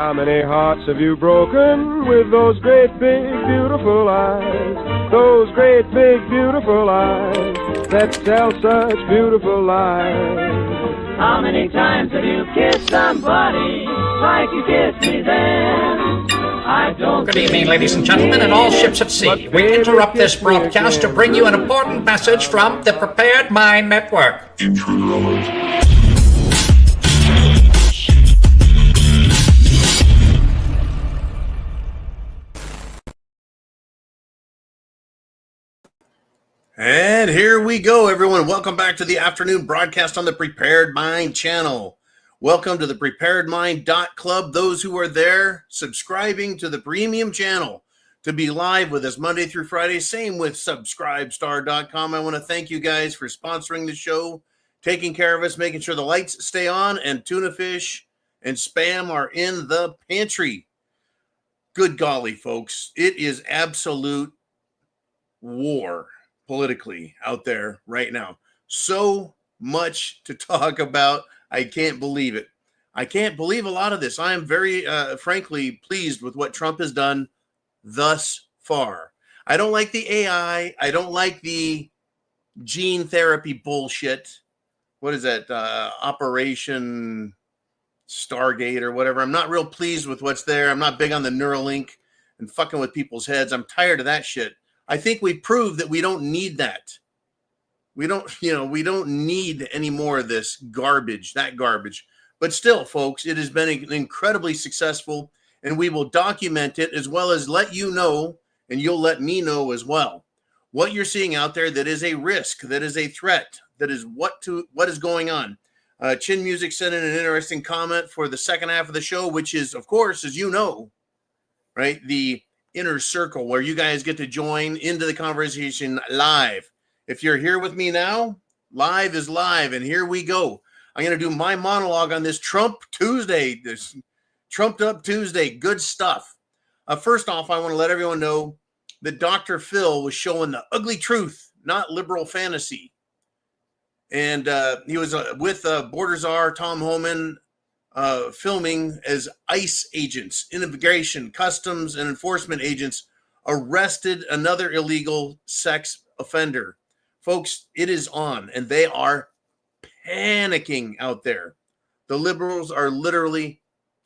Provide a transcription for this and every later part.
How many hearts have you broken with those great big beautiful eyes? Those great big beautiful eyes that tell such beautiful lies. How many times have you kissed somebody like you kissed me then? I don't. Good evening, ladies and gentlemen, and all ships at sea. We interrupt this broadcast to bring you an important message from the Prepared Mind Network. And here we go, everyone. Welcome back to the afternoon broadcast on the Prepared Mind channel. Welcome to the preparedmind.club. Those who are there subscribing to the premium channel to be live with us Monday through Friday. Same with subscribestar.com. I want to thank you guys for sponsoring the show, taking care of us, making sure the lights stay on, and tuna fish and Spam are in the pantry. Good golly, folks. It is absolute war politically out there right now. So much to talk about. I can't believe it. I can't believe a lot of this. I am very, frankly, pleased with what Trump has done thus far. I don't like the AI. I don't like the gene therapy bullshit. What is that? Operation Stargate or whatever. I'm not real pleased with what's there. I'm not big on the Neuralink and fucking with people's heads. I'm tired of that shit. I think we proved that we don't need that. We don't need any more of this garbage, that garbage. But still, folks, it has been incredibly successful, and we will document it as well as let you know, and you'll let me know as well, what you're seeing out there that is a risk, that is a threat, that is what is going on. Chin Music sent in an interesting comment for the second half of the show, which is, of course, as you know, right, the inner circle where you guys get to join into the conversation live. If you're here with me now, live is live, and here we go. I'm going to do my monologue on this Trump Tuesday, this Trumped Up Tuesday. Good stuff. First off, I want to let everyone know that Dr. Phil was showing the ugly truth, not liberal fantasy. And he was with Border Czar Tom Homan, filming as ICE agents, immigration, customs, and enforcement agents arrested another illegal sex offender. Folks, it is on, and they are panicking out there. The liberals are literally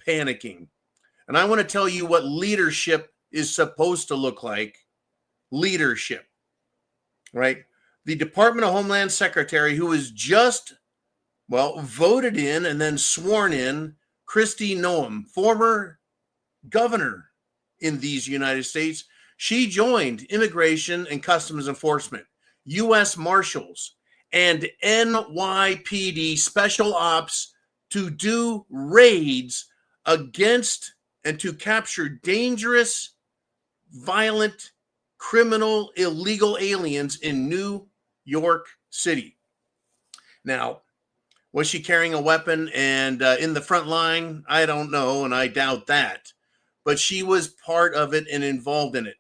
panicking. And I want to tell you what leadership is supposed to look like. Leadership, right? The Department of Homeland Secretary, who is just voted in and then sworn in, Kristi Noem, former governor in these United States. She joined Immigration and Customs Enforcement, U.S. Marshals, and NYPD Special Ops to do raids against and to capture dangerous, violent, criminal, illegal aliens in New York City. Now, was she carrying a weapon and in the front line? I don't know, and I doubt that. But she was part of it and involved in it,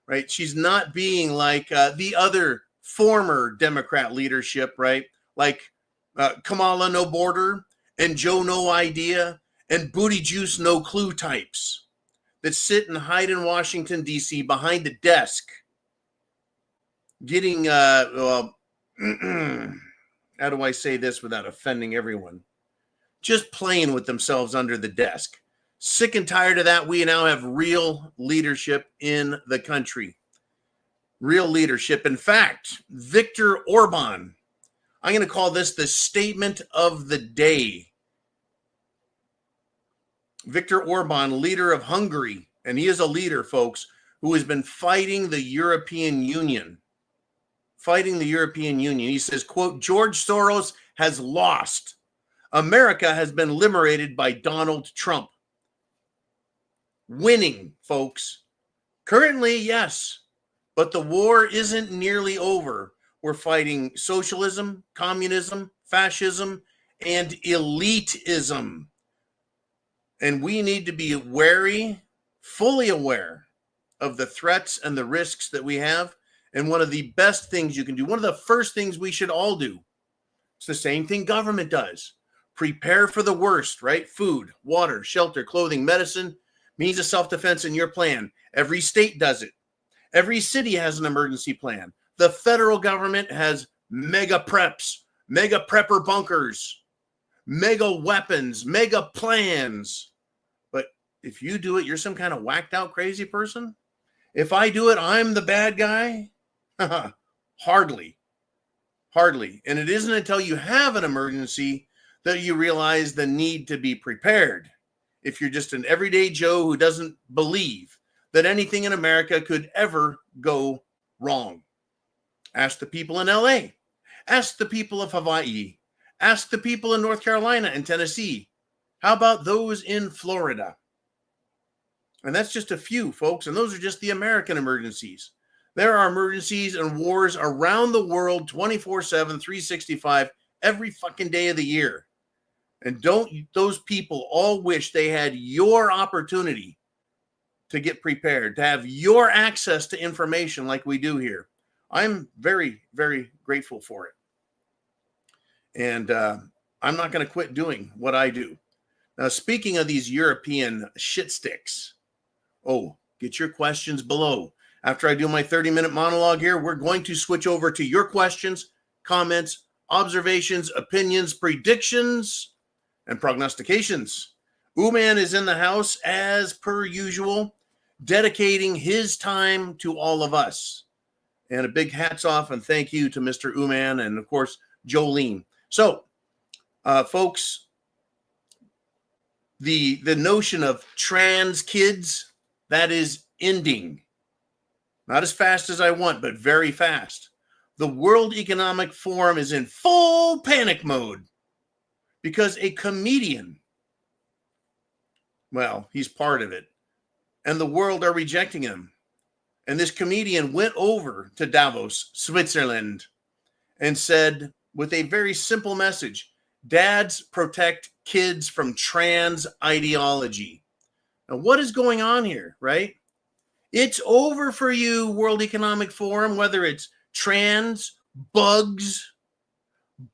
right? She's not being like the other former Democrat leadership, right? Like Kamala No Border and Joe No Idea and Booty Juice No Clue types that sit and hide in Washington, D.C. behind a desk getting how do I say this without offending everyone? Just playing with themselves under the desk. Sick and tired of that. We now have real leadership in the country. Real leadership. In fact, Viktor Orban, I'm going to call this the statement of the day. Viktor Orban, leader of Hungary, and he is a leader, folks, who has been fighting the European Union. He says, quote, George Soros has lost. America has been liberated by Donald Trump. Winning, folks. Currently, yes, but the war isn't nearly over. We're fighting socialism, communism, fascism, and elitism. And we need to be wary, fully aware of the threats and the risks that we have. And one of the best things you can do, one of the first things we should all do, it's the same thing government does. Prepare for the worst, right? Food, water, shelter, clothing, medicine, means of self-defense in your plan. Every state does it. Every city has an emergency plan. The federal government has mega preps, mega prepper bunkers, mega weapons, mega plans. But if you do it, you're some kind of whacked out crazy person. If I do it, I'm the bad guy. Hardly. And it isn't until you have an emergency that you realize the need to be prepared. If you're just an everyday Joe who doesn't believe that anything in America could ever go wrong. Ask the people in LA. Ask the people of Hawaii. Ask the people in North Carolina and Tennessee. How about those in Florida? And that's just a few, folks. And those are just the American emergencies. There are emergencies and wars around the world 24/7, 365, every fucking day of the year. And don't those people all wish they had your opportunity to get prepared, to have your access to information like we do here? I'm very, very grateful for it. And I'm not going to quit doing what I do. Now, speaking of these European shit sticks, get your questions below. After I do my 30-minute monologue here, we're going to switch over to your questions, comments, observations, opinions, predictions, and prognostications. Uman is in the house as per usual, dedicating his time to all of us. And a big hats off and thank you to Mr. Uman and, of course, Jolene. So, folks, the notion of trans kids, that is ending. Not as fast as I want, but very fast. The World Economic Forum is in full panic mode because a comedian, well, he's part of it, and the world are rejecting him. And this comedian went over to Davos, Switzerland, and said with a very simple message, dads protect kids from trans ideology. Now, what is going on here, right? It's over for you, World Economic Forum, whether it's trans, bugs,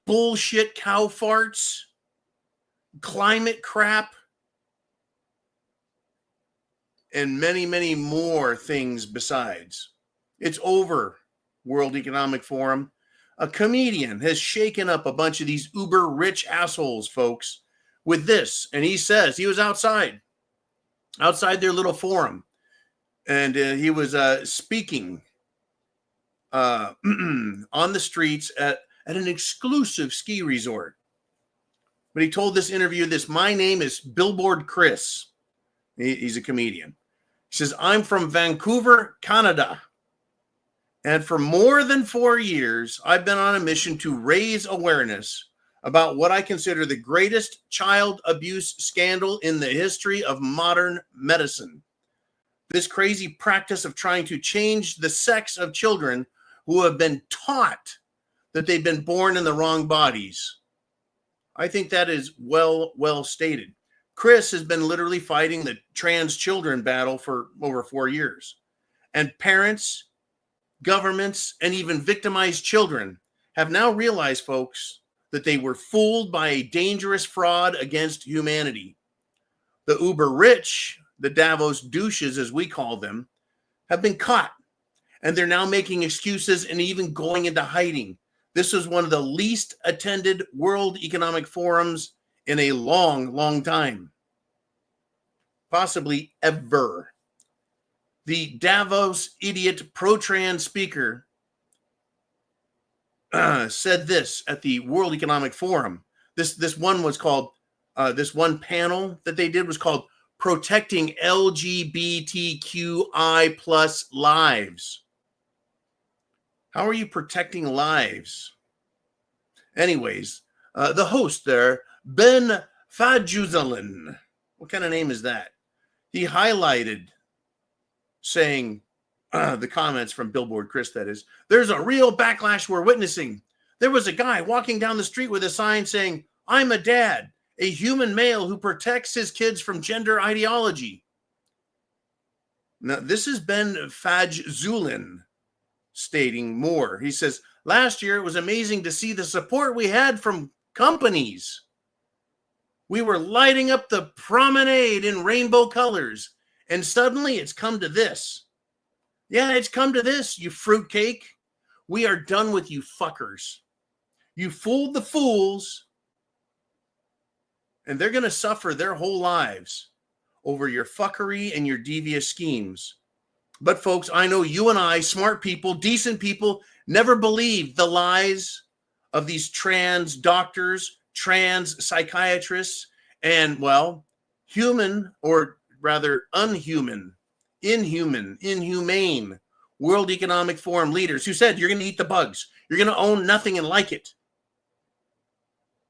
bullshit cow farts, climate crap, and many, many more things besides. It's over, World Economic Forum. A comedian has shaken up a bunch of these uber rich assholes, folks, with this. And he says he was outside their little forum. And he was speaking on the streets at an exclusive ski resort. But he told this interview my name is Billboard Chris. He's a comedian. He says, I'm from Vancouver, Canada. And for more than 4 years, I've been on a mission to raise awareness about what I consider the greatest child abuse scandal in the history of modern medicine. This crazy practice of trying to change the sex of children who have been taught that they've been born in the wrong bodies. I think that is well stated. Chris has been literally fighting the trans children battle for over 4 years. And parents, governments, and even victimized children have now realized, folks, that they were fooled by a dangerous fraud against humanity. The uber rich, the Davos douches, as we call them, have been caught. And they're now making excuses and even going into hiding. This was one of the least attended World Economic Forums in a long, long time. Possibly ever. The Davos idiot pro-trans speaker said this at the World Economic Forum. This one was called, this one panel that they did was called Protecting LGBTQI plus Lives. How are you protecting lives? Anyways, the host there, Ben Fadjuzalin, what kind of name is that? He highlighted saying, the comments from Billboard Chris, that is, there's a real backlash we're witnessing. There was a guy walking down the street with a sign saying, I'm a dad, a human male who protects his kids from gender ideology. Now, this is Ben Fadjuzalin stating more. He says, last year it was amazing to see the support we had from companies. We were lighting up the promenade in rainbow colors. And suddenly it's come to this. Yeah, it's come to this, you fruitcake. We are done with you fuckers. You fooled the fools, and they're going to suffer their whole lives over your fuckery and your devious schemes. But folks, I know you and I, smart people, decent people, never believed the lies of these trans doctors, trans psychiatrists, and, well, human, or rather inhumane World Economic Forum leaders who said you're going to eat the bugs. You're going to own nothing and like it.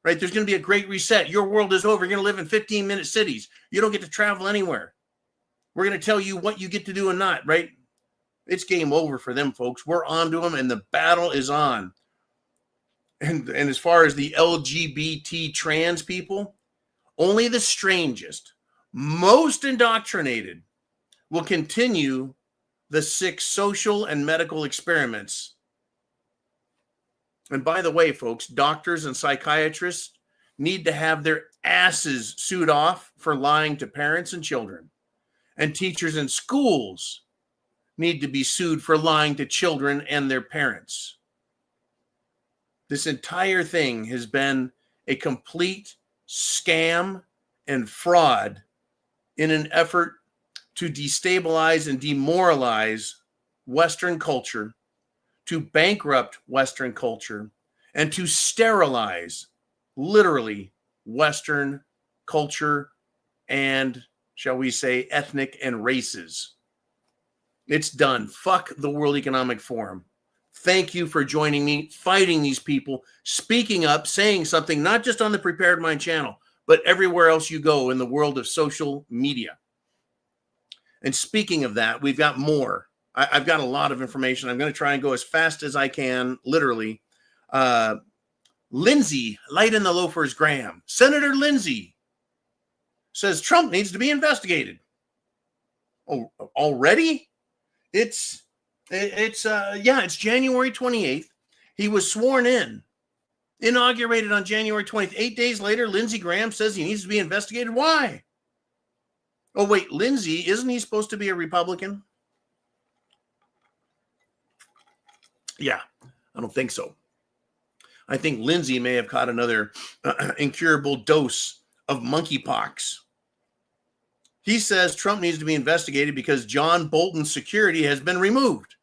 Right? There's going to be a great reset. Your world is over. You're going to live in 15-minute cities. You don't get to travel anywhere. We're going to tell you what you get to do and not, right? It's game over for them, folks. We're on to them, and the battle is on. And as far as the LGBT trans people, only the strangest, most indoctrinated will continue the sick social and medical experiments. And by the way, folks, doctors and psychiatrists need to have their asses sued off for lying to parents and children. And teachers in schools need to be sued for lying to children and their parents. This entire thing has been a complete scam and fraud in an effort to destabilize and demoralize Western culture, to bankrupt Western culture, and to sterilize, literally, Western culture and, shall we say, ethnic and races. It's done. Fuck the World Economic Forum. Thank you for joining me, fighting these people, speaking up, saying something, not just on the Prepared Mind channel, but everywhere else you go in the world of social media. And speaking of that, we've got more. I've got a lot of information. I'm going to try and go as fast as I can, literally. Lindsey, Light in the Loafers Graham. Senator Lindsey says Trump needs to be investigated. Oh, already? It's January 28th. He was sworn in, inaugurated on January 20th. 8 days later, Lindsey Graham says he needs to be investigated. Why? Oh, wait, Lindsey, isn't he supposed to be a Republican? Yeah, I don't think so. I think Lindsey may have caught another incurable dose of monkeypox. He says Trump needs to be investigated because John Bolton's security has been removed.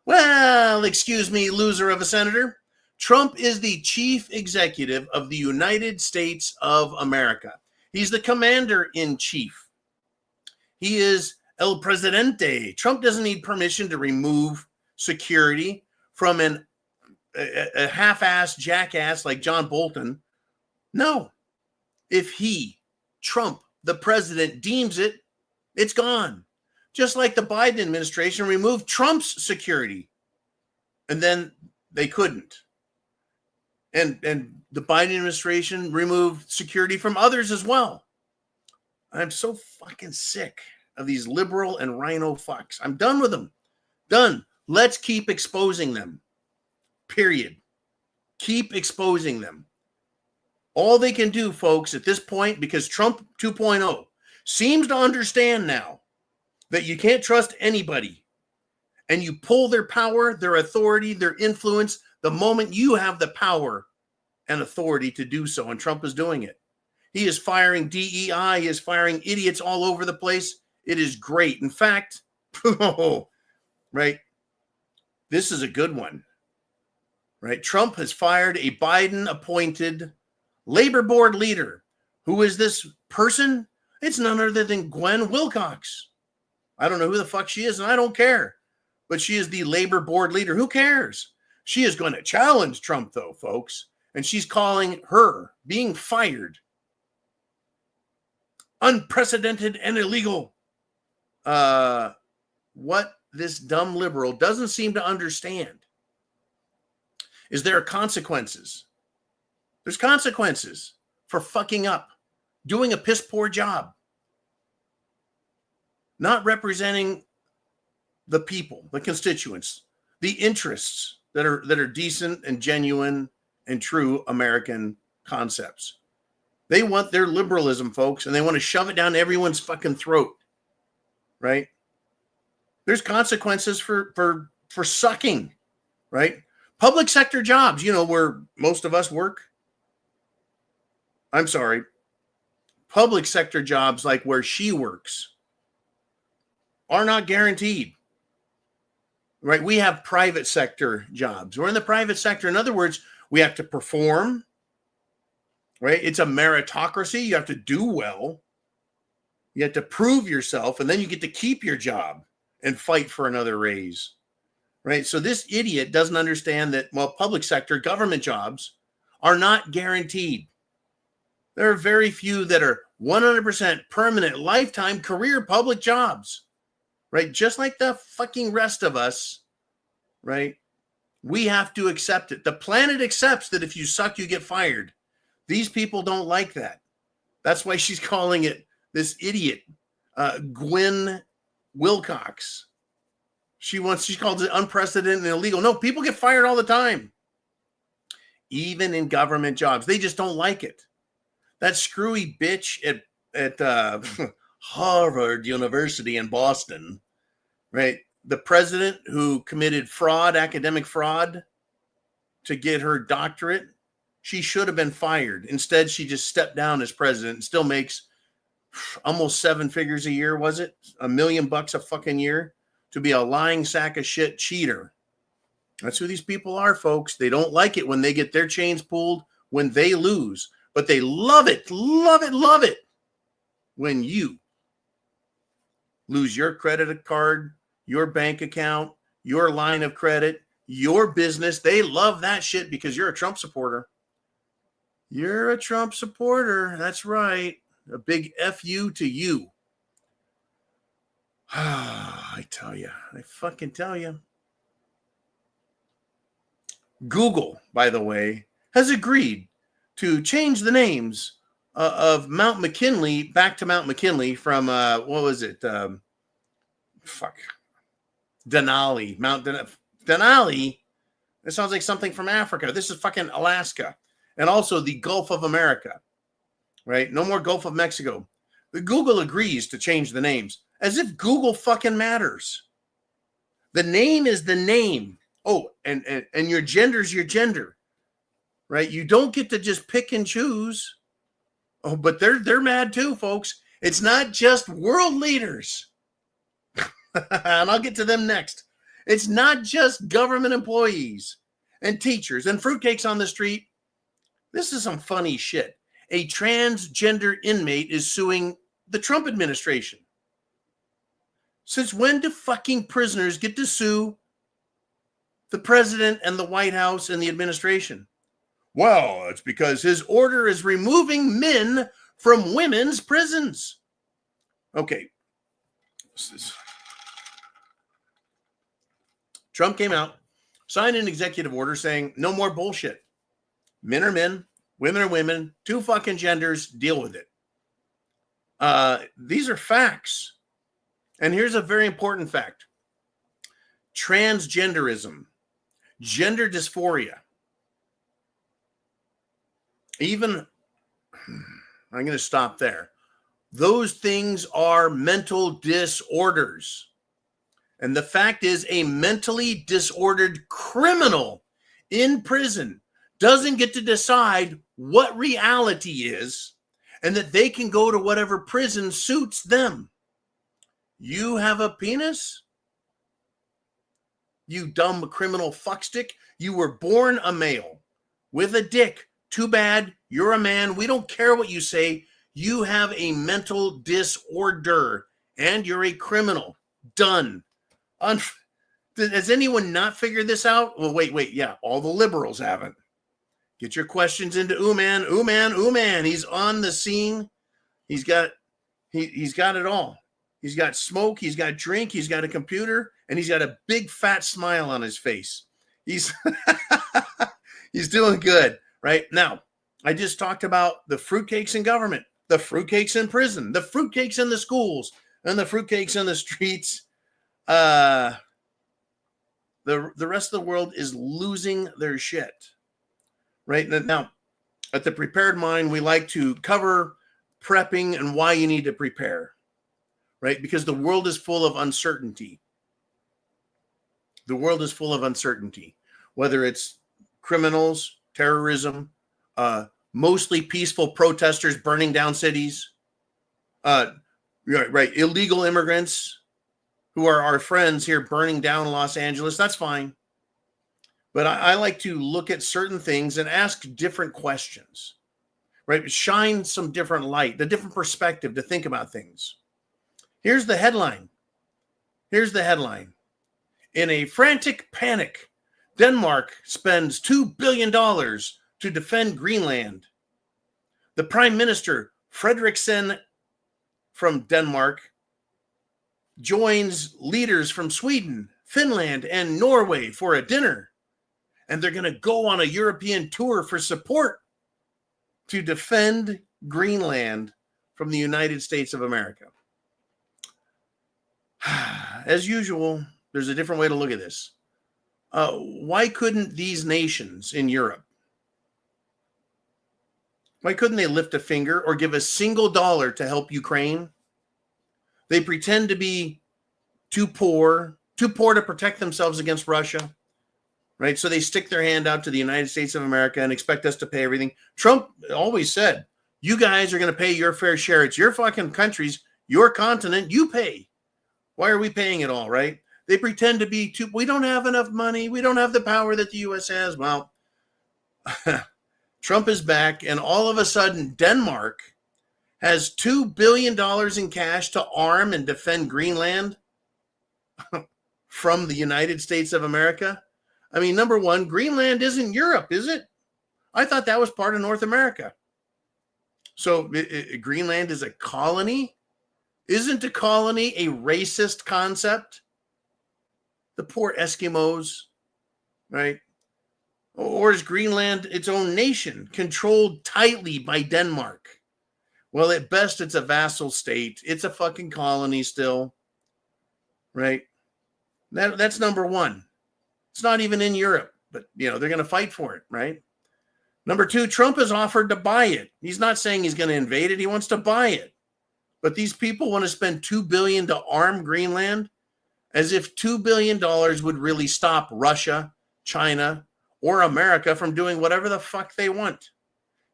Well, excuse me, loser of a senator. Trump is the chief executive of the United States of America. He's the commander-in-chief. He is El Presidente. Trump doesn't need permission to remove security from a half-assed jackass like John Bolton. No. If he, Trump, the president, deems it, it's gone. Just like the Biden administration removed Trump's security. And then they couldn't. And the Biden administration removed security from others as well. I'm so fucking sick of these liberal and rhino fucks. I'm done with them. Done. Let's keep exposing them. Period. Keep exposing them. All they can do, folks, at this point, because Trump 2.0 seems to understand now that you can't trust anybody, and you pull their power, their authority, their influence the moment you have the power and authority to do so, and Trump is doing it. He is firing DEI. He is firing idiots all over the place. It is great. In fact, right, this is a good one. Right, Trump has fired a Biden-appointed labor board leader. Who is this person? It's none other than Gwen Wilcox. I don't know who the fuck she is, and I don't care. But she is the labor board leader. Who cares? She is going to challenge Trump, though, folks. And she's calling her being fired unprecedented and illegal. What this dumb liberal doesn't seem to understand is there are consequences. There's consequences for fucking up, doing a piss poor job, not representing the people, the constituents, the interests that are decent and genuine and true American concepts. They want their liberalism, folks, and they want to shove it down everyone's fucking throat, right? There's consequences for sucking, right? Public sector jobs, where most of us work. I'm sorry. Public sector jobs like where she works are not guaranteed, right? We have private sector jobs. We're in the private sector. In other words, we have to perform, right? It's a meritocracy. You have to do well. You have to prove yourself, and then you get to keep your job and fight for another raise, right? So this idiot doesn't understand that, public sector government jobs are not guaranteed. There are very few that are 100% permanent, lifetime career public jobs, right? Just like the fucking rest of us, right? We have to accept it. The planet accepts that if you suck, you get fired. These people don't like that. That's why she's calling it this idiot, Gwen Wilcox. She calls it unprecedented and illegal. No, people get fired all the time, even in government jobs. They just don't like it. That screwy bitch at Harvard University in Boston, right? The president who committed fraud, academic fraud, to get her doctorate, she should have been fired. Instead, she just stepped down as president and still makes almost 7 figures a year, was it? $1 million a fucking year to be a lying sack of shit cheater. That's who these people are, folks. They don't like it when they get their chains pulled, when they lose, but they love it when you lose your credit card, your bank account, your line of credit, your business. They love that shit because you're a Trump supporter. You're a Trump supporter. That's right. A big F-U to you. I fucking tell you. Google, by the way, has agreed to change the names of Mount McKinley back to Mount McKinley from, what was it? Denali. Mount Denali. It sounds like something from Africa. This is fucking Alaska. And also the Gulf of America, right? No more Gulf of Mexico. The Google agrees to change the names as if Google fucking matters. The name is the name. Oh, and your gender is your gender, right? You don't get to just pick and choose. Oh, but they're mad too, folks. It's not just world leaders. And I'll get to them next. It's not just government employees and teachers and fruitcakes on the street. This is some funny shit. A transgender inmate is suing the Trump administration. Since when do fucking prisoners get to sue the president and the White House and the administration? Well, it's because his order is removing men from women's prisons. Okay. Trump came out, signed an executive order saying no more bullshit. Men are men, women are women, two fucking genders, deal with it. These are facts. And here's a very important fact. Transgenderism, gender dysphoria, even, I'm going to stop there. Those things are mental disorders. And the fact is, a mentally disordered criminal in prison doesn't get to decide what reality is, and that they can go to whatever prison suits them. You have a penis? You dumb criminal fuckstick. You were born a male with a dick. Too bad. You're a man. We don't care what you say. You have a mental disorder and you're a criminal. Done. Has anyone not figured this out? Well, wait. Yeah, all the liberals haven't. Get your questions into Ooman. He's on the scene. He's got it all. He's got smoke. He's got drink. He's got a computer, and he's got a big fat smile on his face. He's he's doing good right now. I just talked about the fruitcakes in government, the fruitcakes in prison, the fruitcakes in the schools, and the fruitcakes in the streets. The rest of the world is losing their shit. Right now, At the Prepared Mind, we like to cover prepping and why you need to prepare, right? Because the world is full of uncertainty. The world is full of uncertainty, whether it's criminals, terrorism, mostly peaceful protesters burning down cities, right, illegal immigrants who are our friends here burning down Los Angeles. That's fine. But I like to look at certain things and ask different questions, right? Shine some different light, the different perspective to think about things. Here's the headline. In a frantic panic, Denmark spends $2 billion to defend Greenland. The Prime Minister, Frederiksen from Denmark, joins leaders from Sweden, Finland, and Norway for a dinner. And they're going to go on a European tour for support to defend Greenland from the United States of America. As usual, there's a different way to look at this. Why couldn't these nations in Europe, why couldn't they lift a finger or give a single dollar to help Ukraine? They pretend to be too poor to protect themselves against Russia, right? So they stick their hand out to the United States of America and expect us to pay everything. Trump always said, you guys are going to pay your fair share. It's your fucking countries, your continent, you pay. Why are we paying it all, right? They pretend to be we don't have enough money. We don't have the power that the U.S. has. Well, Trump is back, and all of a sudden, Denmark has $2 billion in cash to arm and defend Greenland from the United States of America. I mean, number one, Greenland isn't Europe, is it? I thought that was part of North America. So Greenland is a colony? Isn't a colony a racist concept? The poor Eskimos, right? Or is Greenland its own nation, controlled tightly by Denmark? Well, at best, it's a vassal state. It's a fucking colony still, right? That's number one. It's not even in Europe, but, they're going to fight for it, right? Number two, Trump has offered to buy it. He's not saying he's going to invade it. He wants to buy it. But these people want to spend $2 billion to arm Greenland, as if $2 billion would really stop Russia, China, or America from doing whatever the fuck they want.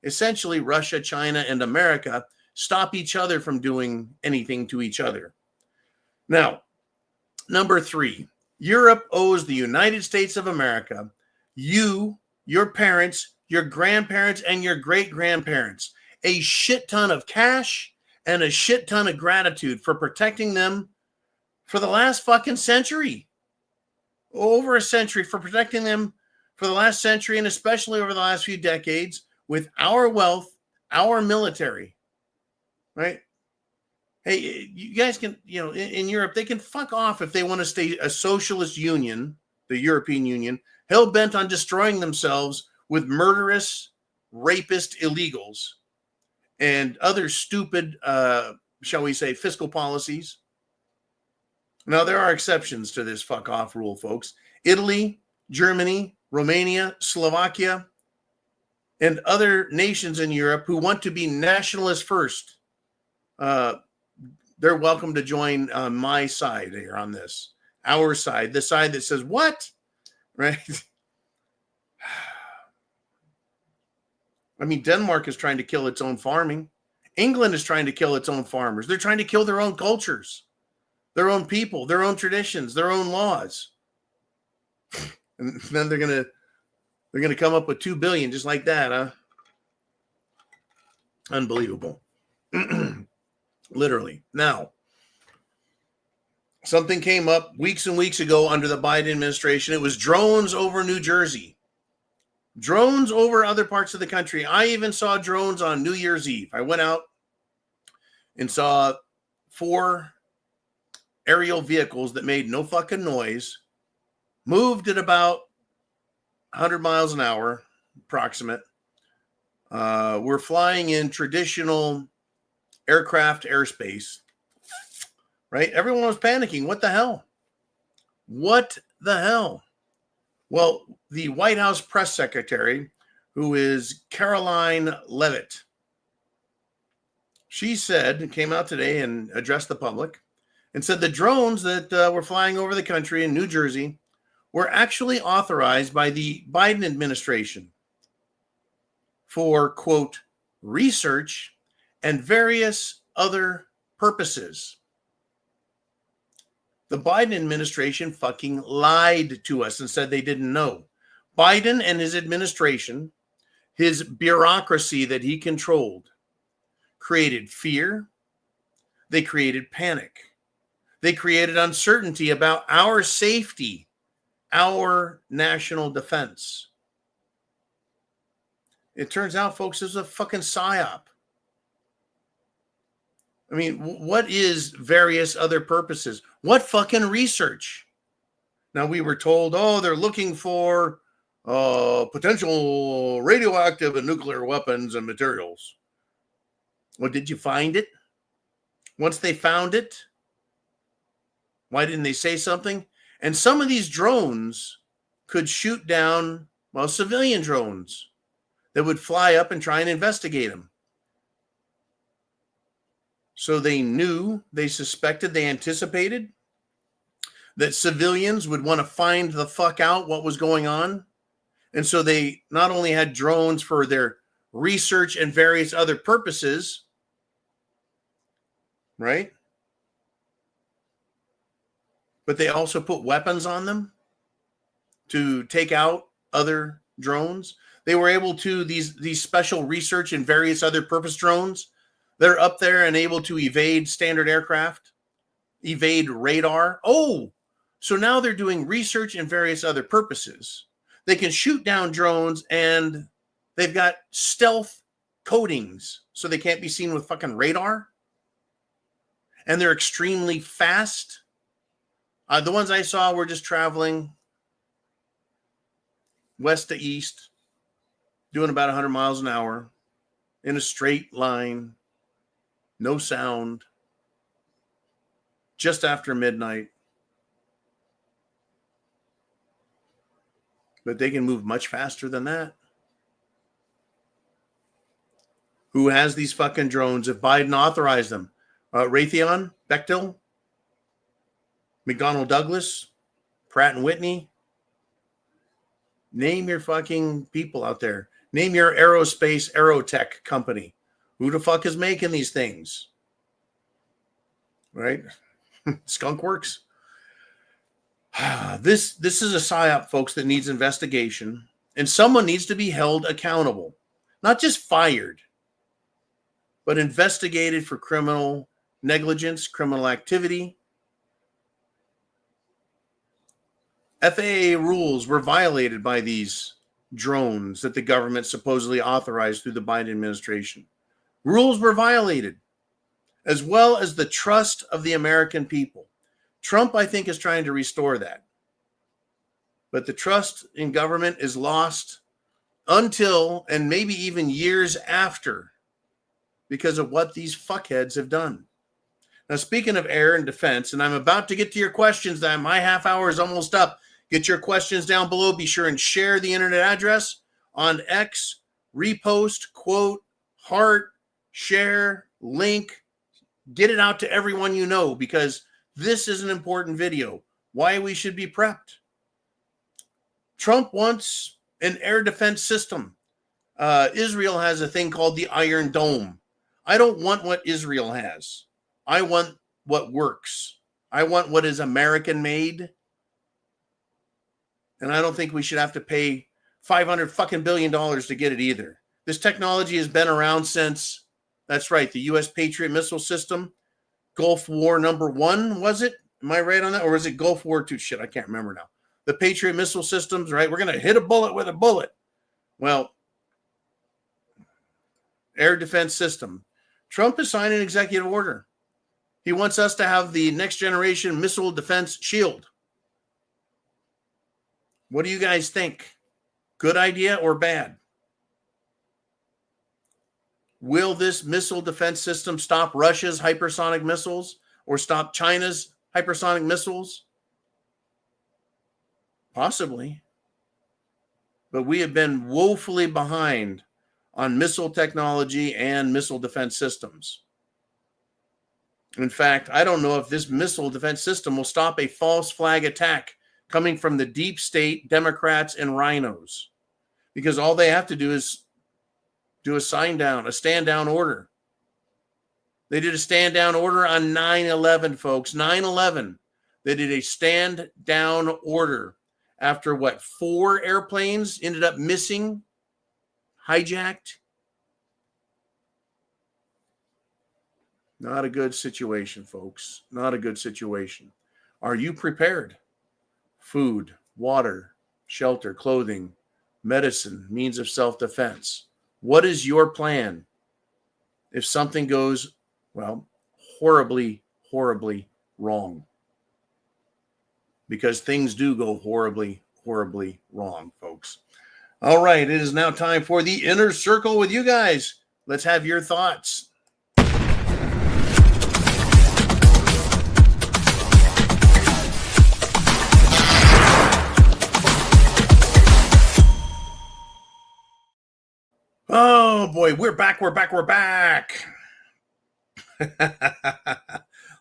Essentially, Russia, China, and America stop each other from doing anything to each other. Now, number three, Europe owes the United States of America, you, your parents, your grandparents, and your great-grandparents, a shit ton of cash and a shit ton of gratitude for protecting them for the last fucking century. Over a century, for protecting them for the last century, and especially over the last few decades, with our wealth, our military, right? Hey, you guys can, in Europe, they can fuck off if they want to stay a socialist union, the European Union, hell-bent on destroying themselves with murderous, rapist illegals and other stupid, shall we say, fiscal policies. Now, there are exceptions to this fuck off rule, folks. Italy, Germany, Romania, Slovakia, and other nations in Europe who want to be nationalists first, they're welcome to join my side here on this. Our side, the side that says, what? Right? I mean, Denmark is trying to kill its own farming. England is trying to kill its own farmers. They're trying to kill their own cultures, their own people, their own traditions, their own laws. And then they're gonna come up with $2 billion just like that, huh? Unbelievable. Literally. Now, something came up weeks and weeks ago under the Biden administration. It was drones over New Jersey. Drones over other parts of the country. I even saw drones on New Year's Eve. I went out and saw 4 aerial vehicles that made no fucking noise, moved at about 100 miles an hour, approximate. We're flying in traditional aircraft airspace, right? Everyone was panicking. What the hell? What the hell? Well, the White House press secretary, who is Caroline Levitt. She said, came out today and addressed the public and said the drones that were flying over the country in New Jersey were actually authorized by the Biden administration for, quote, research and various other purposes. The Biden administration fucking lied to us and said they didn't know. Biden and his administration, his bureaucracy that he controlled, created fear. They created panic. They created uncertainty about our safety, our national defense. It turns out, folks, this is a fucking psyop. I mean, what is various other purposes? What fucking research? Now, we were told, oh, they're looking for potential radioactive and nuclear weapons and materials. Well, did you find it? Once they found it, why didn't they say something? And some of these drones could shoot down, well, civilian drones that would fly up and try and investigate them. So they knew, they suspected, they anticipated that civilians would want to find the fuck out what was going on. And so they not only had drones for their research and various other purposes, right? But they also put weapons on them to take out other drones. They were able to, these special research and various other purpose drones, they're up there and able to evade standard aircraft, evade radar. Oh, so now they're doing research and various other purposes. They can shoot down drones and they've got stealth coatings so they can't be seen with fucking radar. And they're extremely fast. The ones I saw were just traveling west to east, doing about 100 miles an hour in a straight line, no sound, just after midnight. But they can move much faster than that. Who has these fucking drones if Biden authorized them? Raytheon, Bechtel, McDonnell Douglas, Pratt and Whitney. Name your fucking people out there. Name your aerospace aerotech company. Who the fuck is making these things? Right? Skunk Works. This is a psyop, folks, that needs investigation. And someone needs to be held accountable. Not just fired, but investigated for criminal negligence, criminal activity. FAA rules were violated by these drones that the government supposedly authorized through the Biden administration. Rules were violated, as well as the trust of the American people. Trump, I think, is trying to restore that. But the trust in government is lost until, and maybe even years after, because of what these fuckheads have done. Now, speaking of air and defense, and I'm about to get to your questions, my half hour is almost up. Get your questions down below. Be sure and share the internet address on X, repost, quote, heart, share, link. Get it out to everyone you know, because this is an important video. Why we should be prepped. Trump wants an air defense system. Israel has a thing called the Iron Dome. I don't want what Israel has. I want what works. I want what is American made. And I don't think we should have to pay $500 fucking billion to get it either. This technology has been around since, that's right, the U.S. Patriot missile system, Gulf War #1, was it? Am I right on that? Or was it Gulf War II? Shit, I can't remember now. The Patriot missile systems, right? We're going to hit a bullet with a bullet. Well, air defense system. Trump has signed an executive order. He wants us to have the next generation missile defense shield. What do you guys think? Good idea or bad? Will this missile defense system stop Russia's hypersonic missiles or stop China's hypersonic missiles? Possibly. but we have been woefully behind on missile technology and missile defense systems. In fact, I don't know if this missile defense system will stop a false flag attack coming from the deep state Democrats and rhinos, because all they have to do is do a stand down order. They did a stand down order on 9/11, folks. 9/11. They did a stand down order after 4 airplanes ended up missing, hijacked. Not a good situation, folks. Not a good situation. Are you prepared? Food, water, shelter, clothing, medicine, means of self-defense. What is your plan if something goes, horribly, horribly wrong? Because things do go horribly, horribly wrong, folks. All right, it is now time for the Inner Circle with you guys. Let's have your thoughts. Oh boy, we're back. A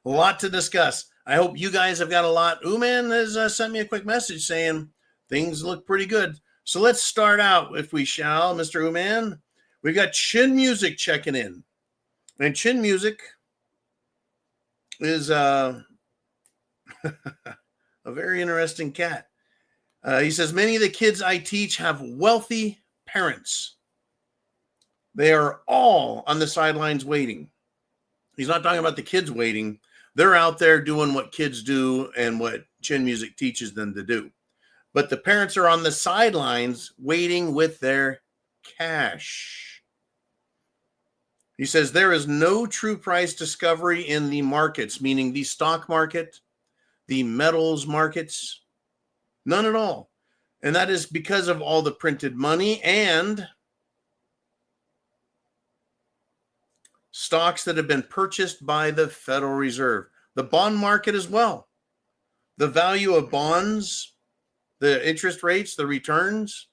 lot to discuss. I hope you guys have got a lot. Uman has sent me a quick message saying things look pretty good. So let's start out, if we shall, Mr. Uman. We got Chin Music checking in. And Chin Music is a very interesting cat. He says, many of the kids I teach have wealthy parents. They are all on the sidelines waiting. He's not talking about the kids waiting. They're out there doing what kids do and what Chin Music teaches them to do. But the parents are on the sidelines waiting with their cash. He says there is no true price discovery in the markets, meaning the stock market, the metals markets, none at all. And that is because of all the printed money and stocks that have been purchased by the Federal Reserve. The bond market as well. The value of bonds, the interest rates, the returns,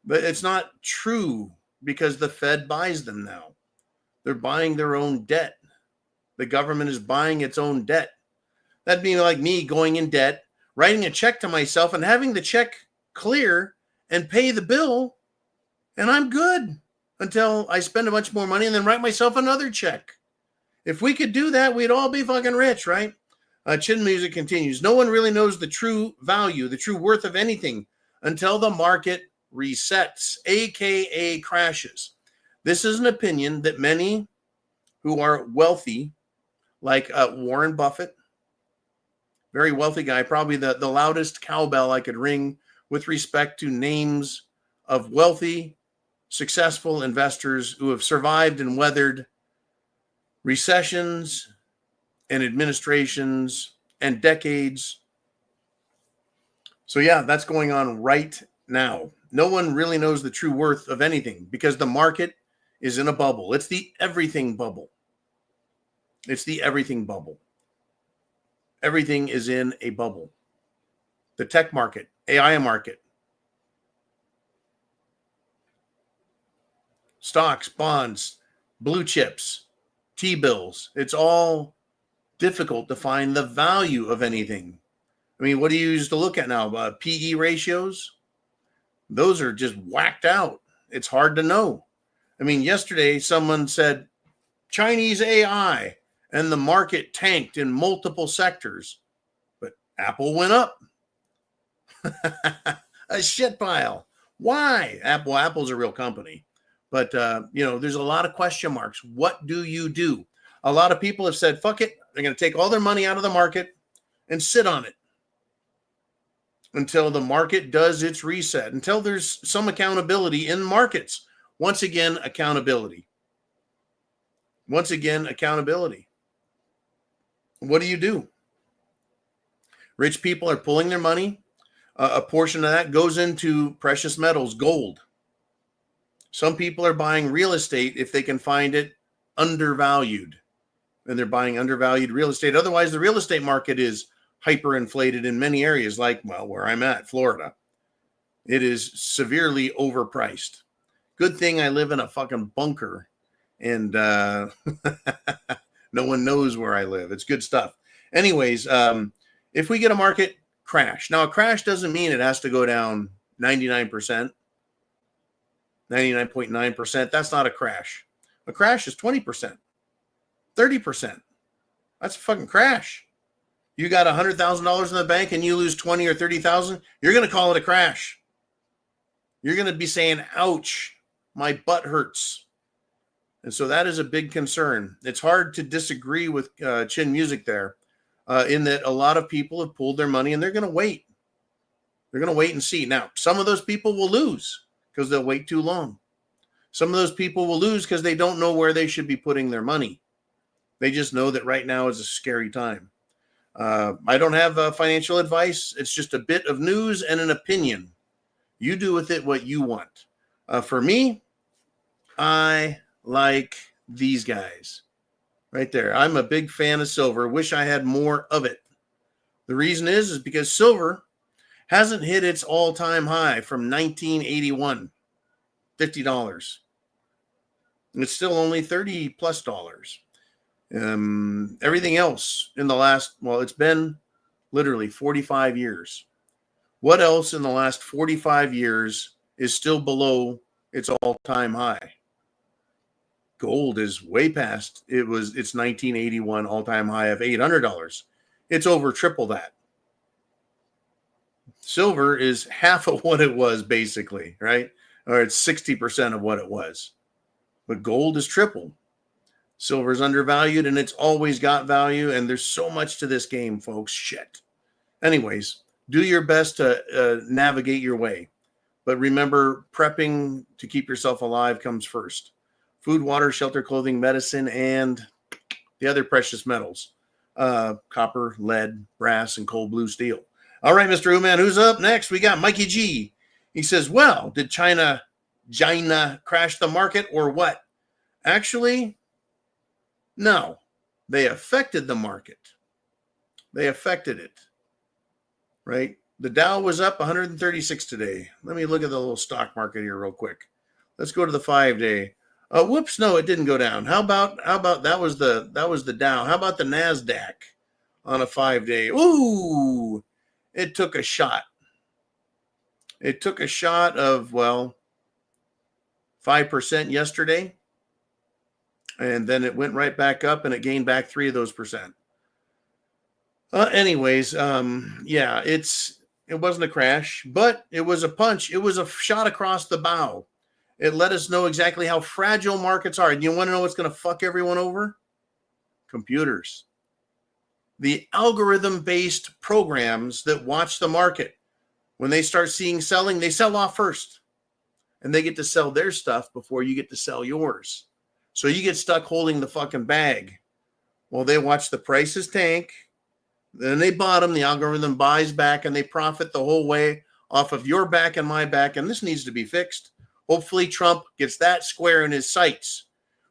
but it's not true because the Fed buys them now. They're buying their own debt. The government is buying its own debt. That'd be like me going in debt, writing a check to myself and having the check clear and pay the bill, and I'm good until I spend a bunch more money and then write myself another check. If we could do that, we'd all be fucking rich, right? Chin Music continues. No one really knows the true value, the true worth of anything until the market resets, aka crashes. This is an opinion that many who are wealthy, like Warren Buffett, very wealthy guy, probably the loudest cowbell I could ring with respect to names of wealthy, successful investors who have survived and weathered recessions and administrations and decades. So yeah, that's going on right now. No one really knows the true worth of anything because the market is in a bubble. It's the everything bubble. It's the everything bubble. Everything is in a bubble. The tech market, AI market, stocks, bonds, blue chips, T-bills. It's all difficult to find the value of anything. I mean, what do you use to look at now? PE ratios? Those are just whacked out. It's hard to know. I mean, yesterday someone said Chinese AI and the market tanked in multiple sectors, but Apple went up. A shit pile. Why? Apple's a real company. But, there's a lot of question marks. What do you do? A lot of people have said, fuck it. They're going to take all their money out of the market and sit on it until the market does its reset, until there's some accountability in markets. Once again, accountability. Once again, accountability. What do you do? Rich people are pulling their money. A portion of that goes into precious metals, gold. Some people are buying real estate if they can find it undervalued. And they're buying undervalued real estate. Otherwise, the real estate market is hyperinflated in many areas, like, where I'm at, Florida. It is severely overpriced. Good thing I live in a fucking bunker and no one knows where I live. It's good stuff. Anyways, if we get a market crash, now a crash doesn't mean it has to go down 99%, 99.9%. That's not a crash. A crash is 20%, 30%. That's a fucking crash. You got $100,000 in the bank and you lose 20 or 30,000. You're going to call it a crash. You're going to be saying, ouch, my butt hurts. And so that is a big concern. It's hard to disagree with Chin Music there in that a lot of people have pulled their money and they're going to wait. They're going to wait and see. Now, some of those people will lose because they'll wait too long. Some of those people will lose because they don't know where they should be putting their money. They just know that right now is a scary time. I don't have financial advice. It's just a bit of news and an opinion. You do with it what you want. For me, I like these guys right there. I'm a big fan of silver. Wish I had more of it. The reason is because silver hasn't hit its all-time high from 1981, $50. And it's still only $30 plus. Everything else in the last, well, it's been literally 45 years. What else in the last 45 years is still below its all-time high? Gold is way past its 1981 all-time high of $800. It's over triple that. Silver is half of what it was, basically, right? Or it's 60% of what it was. But gold is triple. Silver is undervalued, and it's always got value, and there's so much to this game, folks. Shit. Anyways, do your best to navigate your way. But remember, prepping to keep yourself alive comes first. Food, water, shelter, clothing, medicine, and the other precious metals. Copper, lead, brass, and cold blue steel. All right, Mr. Uman, who's up next? We got Mikey G. He says, well, did China crash the market or what? Actually, no. They affected the market. They affected it, right? The Dow was up 136 today. Let me look at the little stock market here real quick. Let's go to the 5-day. Whoops, no, it didn't go down. How about that was the Dow. How about the NASDAQ on a 5-day? Ooh, it took a shot. It took a shot of, 5% yesterday. And then it went right back up and it gained back 3 of those percent. Anyways, it wasn't a crash, but it was a punch. It was a shot across the bow. It let us know exactly how fragile markets are. And you want to know what's going to fuck everyone over? Computers. The algorithm-based programs that watch the market. When they start seeing selling, they sell off first. And they get to sell their stuff before you get to sell yours. So you get stuck holding the fucking bag. Well, they watch the prices tank. Then they bottom. The algorithm buys back and they profit the whole way off of your back and my back. And this needs to be fixed. Hopefully Trump gets that square in his sights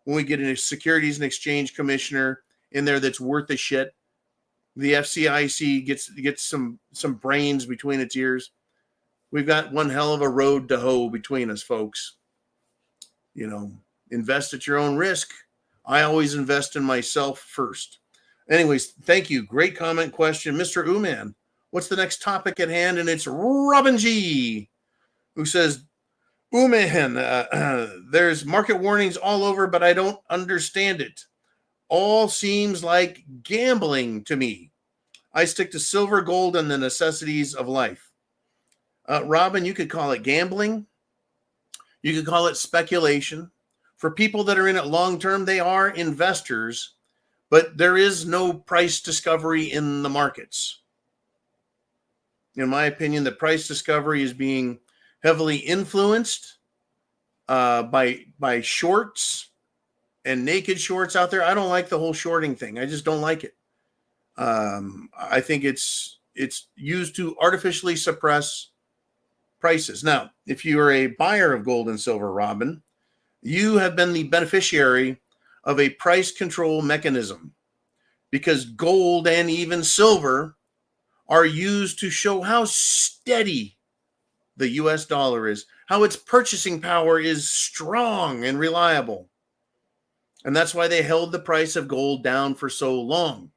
when we get a Securities and Exchange Commissioner in there that's worth a shit. The FCIC gets some brains between its ears. We've got one hell of a road to hoe between us, folks. You know, invest at your own risk. I always invest in myself first. Anyways, thank you. Great comment, question. Mr. Uman, what's the next topic at hand? And it's Robin G, who says, Uman, there's market warnings all over, but I don't understand it. All seems like gambling to me. I stick to silver, gold, and the necessities of life. Robin, you could call it gambling. You could call it speculation. For people that are in it long term, they are investors, but there is no price discovery in the markets. In my opinion, the price discovery is being heavily influenced by shorts and naked shorts out there. I don't like the whole shorting thing. I just don't like it. I think it's used to artificially suppress prices. Now, if you are a buyer of gold and silver, Robin, you have been the beneficiary of a price control mechanism because gold and even silver are used to show how steady the US dollar is, how its purchasing power is strong and reliable. And that's why they held the price of gold down for so long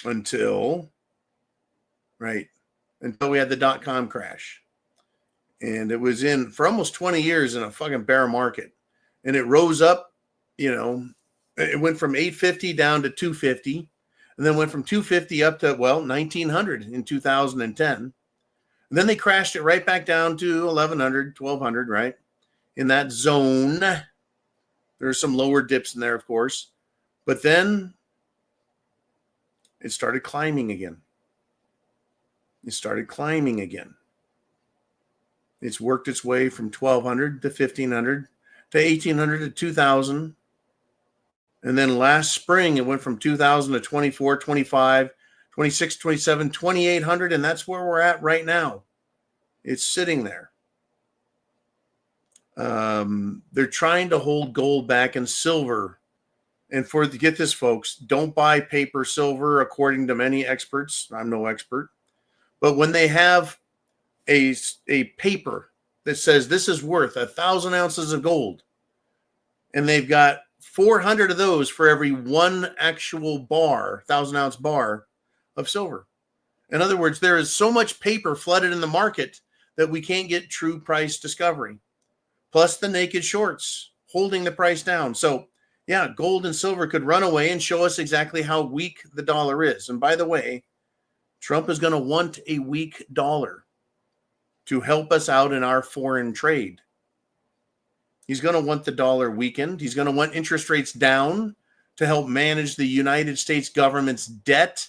until we had the dot-com crash. And it was in for almost 20 years in a fucking bear market. And it rose up, it went from 850 down to 250, and then went from 250 up to, 1900 in 2010. And then they crashed it right back down to 1100, 1200, right? In that zone. There's some lower dips in there, of course. But then it started climbing again. It's worked its way from 1200 to 1500 to 1800 to 2000. And then last spring, it went from 2000 to 24, 25, 26, 27, 2800. And that's where we're at right now. It's sitting there. They're trying to hold gold back and silver. And get this, folks, don't buy paper silver, according to many experts. I'm no expert. But when they have a paper that says this is worth 1,000 ounces of gold, and they've got 400 of those for every one actual 1,000-ounce bar of silver. In other words, there is so much paper flooded in the market that we can't get true price discovery. Plus the naked shorts holding the price down. So, yeah, gold and silver could run away and show us exactly how weak the dollar is. And by the way, Trump is going to want a weak dollar to help us out in our foreign trade. He's going to want the dollar weakened. He's going to want interest rates down to help manage the United States government's debt.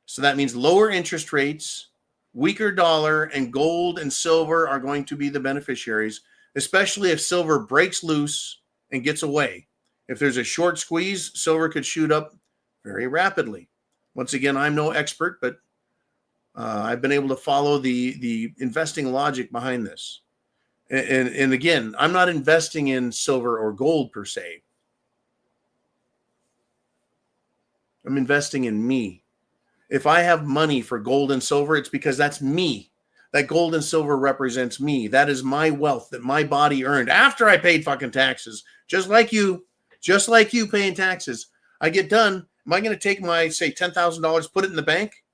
So that means lower interest rates, weaker dollar, and gold and silver are going to be the beneficiaries, especially if silver breaks loose and gets away. If there's a short squeeze, silver could shoot up very rapidly. Once again, I'm no expert, but I've been able to follow the investing logic behind this. And again, I'm not investing in silver or gold per se. I'm investing in me. If I have money for gold and silver, it's because that's me. That gold and silver represents me. That is my wealth that my body earned after I paid fucking taxes. Just like you paying taxes. I get done. Am I going to take my, say, $10,000, put it in the bank,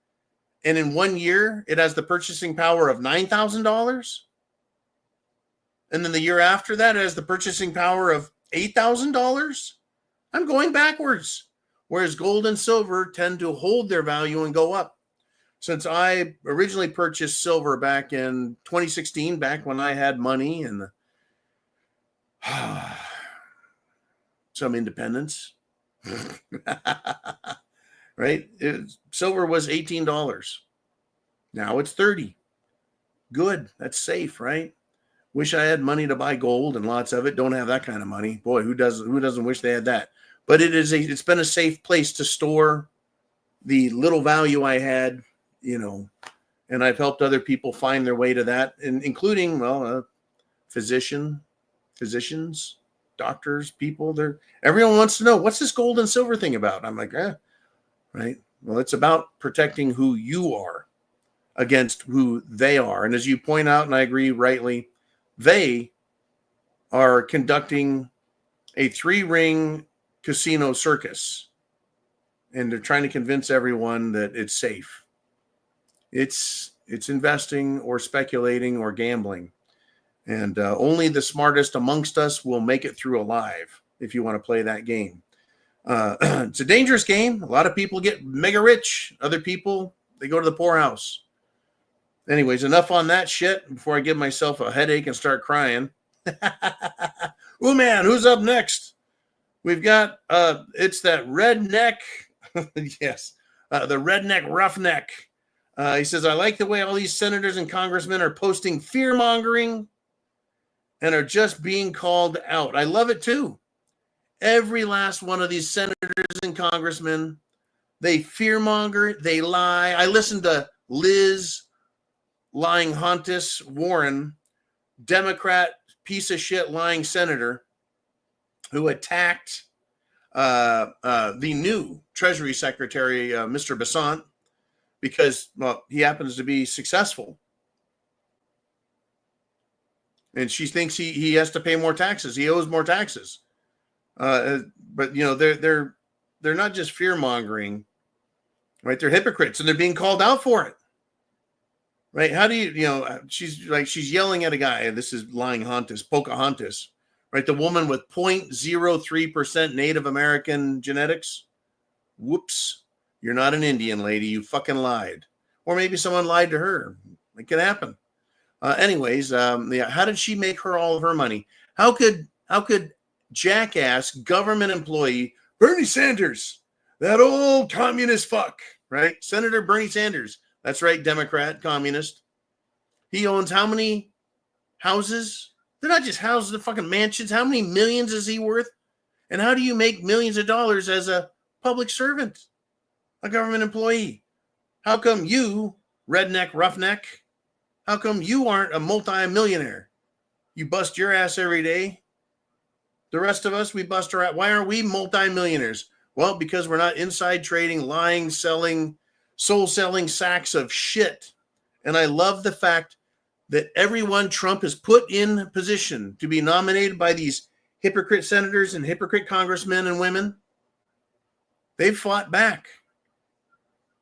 and in 1 year, it has the purchasing power of $9,000? And then the year after that, it has the purchasing power of $8,000? I'm going backwards. Whereas gold and silver tend to hold their value and go up. Since I originally purchased silver back in 2016, back when I had money and some independence, right? Silver was $18. Now it's $30. Good. That's safe, right? Wish I had money to buy gold and lots of it. Don't have that kind of money. Boy, who doesn't wish they had that? But it's been a safe place to store the little value I had, and I've helped other people find their way to that, and including, physicians, doctors, people. Everyone wants to know, what's this gold and silver thing about? I'm like, right. Well, it's about protecting who you are against who they are. And as you point out, and I agree rightly, they are conducting a 3-ring casino circus, and they're trying to convince everyone that it's safe. It's investing or speculating or gambling. And only the smartest amongst us will make it through alive if you want to play that game. It's a dangerous game. A lot of people get mega rich. Other people, they go to the poorhouse. Anyways, enough on that shit before I give myself a headache and start crying. Oh, man, who's up next? We've got, it's that redneck. Yes, the redneck roughneck. He says, I like the way all these senators and congressmen are posting fear-mongering and are just being called out. I love it, too. Every last one of these senators and congressmen, they fear-monger, they lie. I listened to Liz lying Hontus Warren, Democrat piece of shit lying senator, who attacked the new Treasury Secretary, Mr. Besant, because, he happens to be successful and she thinks he has to pay more taxes. He owes more taxes. But you know, they're not just fear mongering, right? They're hypocrites, and they're being called out for it, right? How do she's yelling at a guy, and this is lying Pocahontas, right? The woman with 0.03% Native American genetics. Whoops, you're not an Indian, lady. You fucking lied, or maybe someone lied to her. It can happen. Anyways, how did she make all of her money? How could jackass government employee Bernie Sanders, that old communist fuck, right? Senator Bernie Sanders. That's right, Democrat, communist. He owns how many houses? They're not just houses, they're fucking mansions. How many millions is he worth? And how do you make millions of dollars as a public servant, a government employee? How come you, redneck, roughneck, how come you aren't a multi-millionaire? You bust your ass every day. The rest of us, we bust our ass. Why aren't we multi-millionaires? Well, because we're not inside trading, lying, selling, soul-selling sacks of shit. And I love the fact that everyone Trump has put in position to be nominated by these hypocrite senators and hypocrite congressmen and women, they've fought back,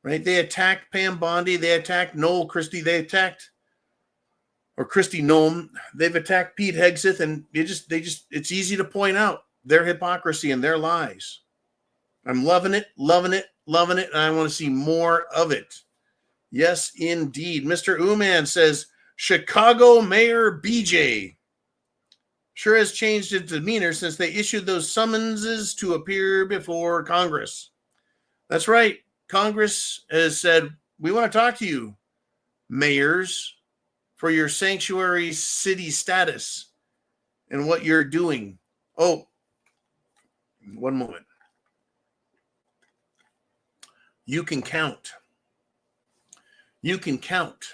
right? They attacked Pam Bondi. They attacked Noel Christie. They attacked Christy Noem. They've attacked Pete Hegseth, and it's easy to point out their hypocrisy and their lies. I'm loving it, and I want to see more of it. Yes, indeed. Mr. Uman says, Chicago Mayor BJ sure has changed its demeanor since they issued those summonses to appear before Congress. That's right. Congress has said, we want to talk to you, mayors, for your sanctuary city status and what you're doing. Oh, one moment. You can count. You can count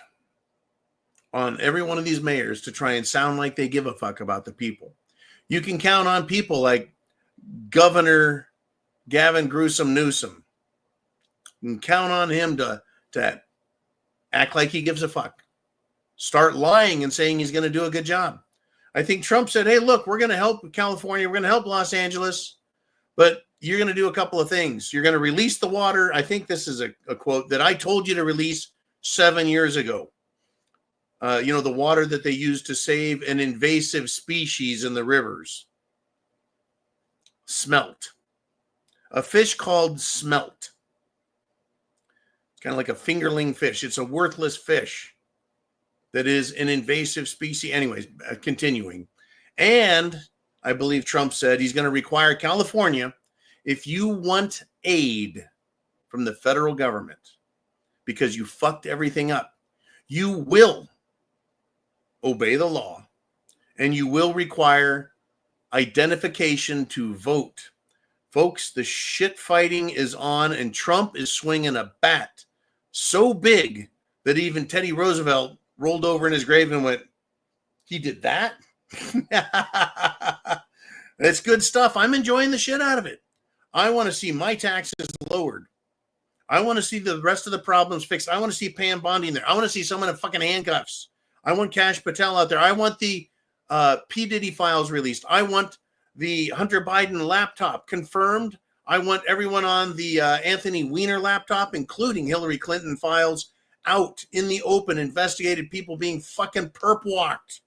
on every one of these mayors to try and sound like they give a fuck about the people. You can count on people like Governor Gavin Newsom. You can count on him to act like he gives a fuck. Start lying and saying he's going to do a good job. I think Trump said, hey, look, we're going to help California. We're going to help Los Angeles, but you're going to do a couple of things. You're going to release the water. I think this is a quote that I told you to release 7 years ago. The water that they use to save an invasive species in the rivers. Smelt. A fish called smelt. It's kind of like a fingerling fish. It's a worthless fish that is an invasive species. Anyways, continuing. And I believe Trump said he's going to require California, if you want aid from the federal government because you fucked everything up, you will obey the law and you will require identification to vote. Folks, the shit fighting is on, and Trump is swinging a bat so big that even Teddy Roosevelt rolled over in his grave and went, he did that? It's good stuff. I'm enjoying the shit out of it. I want to see my taxes lowered. I want to see the rest of the problems fixed. I want to see Pam Bondi in there. I want to see someone in fucking handcuffs. I want Kash Patel out there. I want the P. Diddy files released. I want the Hunter Biden laptop confirmed. I want everyone on the Anthony Weiner laptop, including Hillary Clinton files, out in the open, investigated people being fucking perp walked.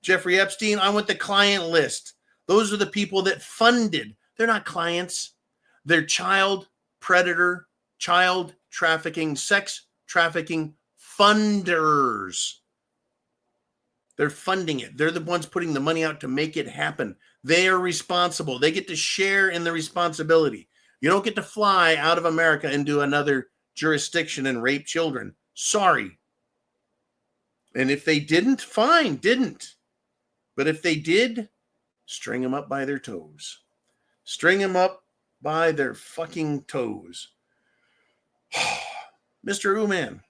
Jeffrey Epstein, I want the client list. Those are the people that funded. They're not clients. They're child predator, child trafficking, sex trafficking funders. They're funding it. They're the ones putting the money out to make it happen. They are responsible. They get to share in the responsibility. You don't get to fly out of America into another jurisdiction and rape children. Sorry. And if they didn't, fine, didn't. But if they did, string them up by their toes. String them up by their fucking toes. Mr. Ooman,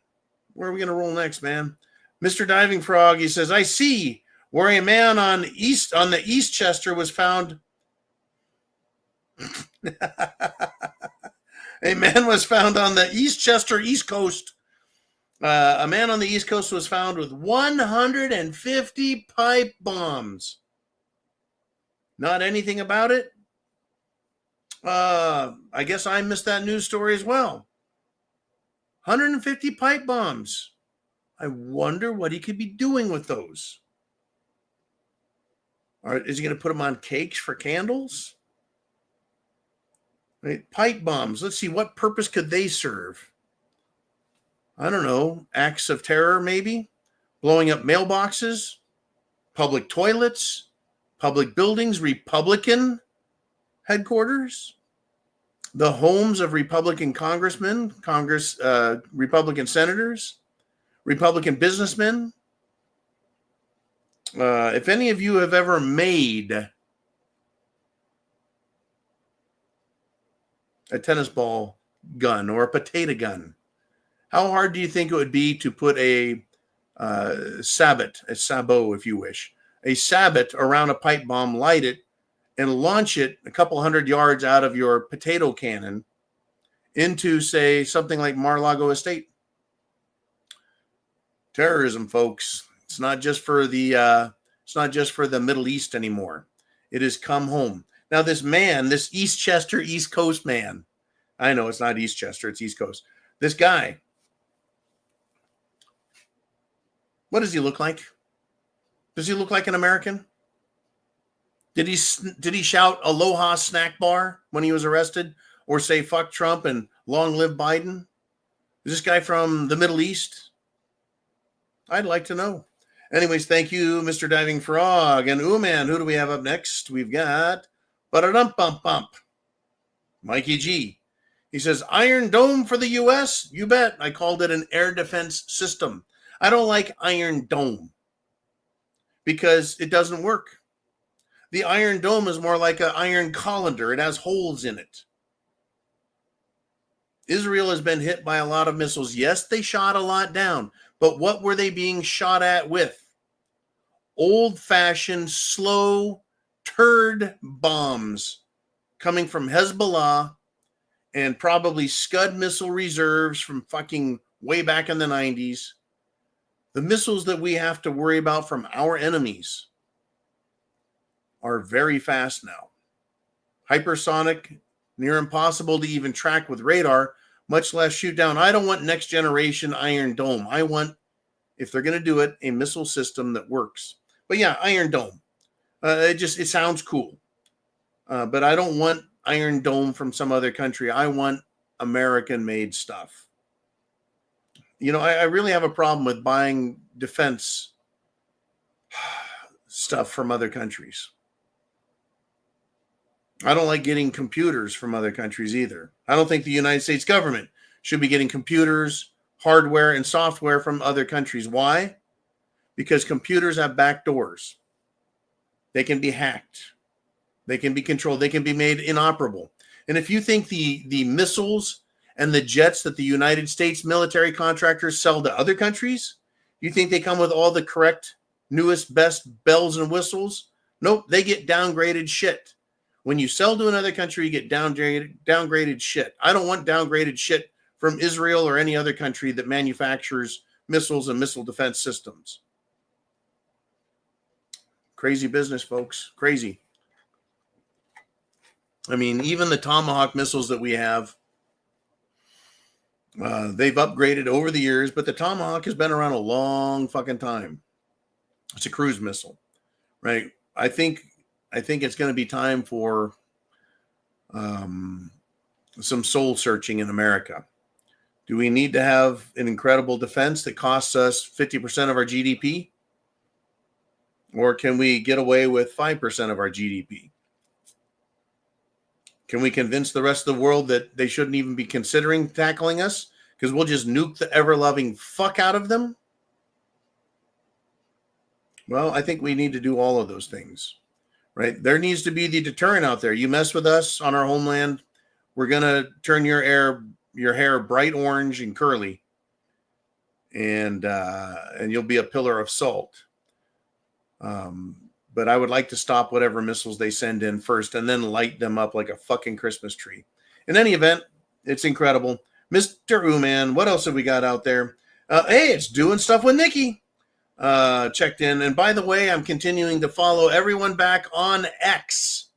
where are we going to roll next, man? Mr. Diving Frog, he says, I see where a man on the Eastchester was found. A man was found on the Eastchester East Coast A man on the East Coast was found with 150 pipe bombs. Not anything about it? I guess I missed that news story as well. 150 pipe bombs. I wonder what he could be doing with those. All right, is he going to put them on cakes for candles? Right, pipe bombs. Let's see, what purpose could they serve? I don't know, acts of terror maybe? Blowing up mailboxes, public toilets, public buildings, Republican headquarters, the homes of Republican congressmen, Republican senators, Republican businessmen. If any of you have ever made a tennis ball gun or a potato gun, how hard do you think it would be to put a sabot if you wish, a sabot around a pipe bomb, light it, and launch it a couple hundred yards out of your potato cannon into, say, something like Mar-a-Lago Estate? Terrorism, folks. It's not just for the Middle East anymore. It has come home. Now, this man, this Eastchester, East Coast man, I know it's not Eastchester, it's East Coast. This guy, what does he look like? Does he look like an American? Did he shout "Aloha snack bar" when he was arrested, or say "fuck Trump" and "long live Biden"? Is this guy from the Middle East? I'd like to know. Anyways, thank you, Mr. Diving Frog. And man, who do we have up next? We've got Ba-da-dum-bump-bump. Mikey G. He says, Iron Dome for the U.S.? You bet. I called it an air defense system. I don't like Iron Dome because it doesn't work. The Iron Dome is more like an iron colander. It has holes in it. Israel has been hit by a lot of missiles. Yes, they shot a lot down, but what were they being shot at with? Old-fashioned, slow, turd bombs coming from Hezbollah and probably Scud missile reserves from fucking way back in the 90s. The missiles that we have to worry about from our enemies are very fast now. Hypersonic, near impossible to even track with radar, much less shoot down. I don't want next generation Iron Dome. I want, if they're going to do it, a missile system that works. But yeah, Iron Dome. It sounds cool. But I don't want Iron Dome from some other country. I want American-made stuff. You know, I really have a problem with buying defense stuff from other countries. I don't like getting computers from other countries either. I don't think the United States government should be getting computers, hardware, and software from other countries. Why? Because computers have back doors. They can be hacked. They can be controlled. They can be made inoperable. And if you think the missiles and the jets that the United States military contractors sell to other countries, you think they come with all the correct, newest, best bells and whistles? Nope, they get downgraded shit. When you sell to another country, you get downgraded shit. I don't want downgraded shit from Israel or any other country that manufactures missiles and missile defense systems. Crazy business, folks. Crazy. I mean, even the Tomahawk missiles that we have, they've upgraded over the years, but the Tomahawk has been around a long fucking time. It's a cruise missile, right? I think it's going to be time for some soul searching in America. Do we need to have an incredible defense that costs us 50% of our GDP? Or can we get away with 5% of our GDP? Can we convince the rest of the world that they shouldn't even be considering tackling us because we'll just nuke the ever-loving fuck out of them? Well, I think we need to do all of those things, right? There needs to be the deterrent out there. You mess with us on our homeland, we're going to turn your hair bright orange and curly, and you'll be a pillar of salt. But I would like to stop whatever missiles they send in first and then light them up like a fucking Christmas tree. In any event, it's incredible. Mr. Uman, what else have we got out there? Hey, it's doing stuff with Nikki. Checked in. And by the way, I'm continuing to follow everyone back on X.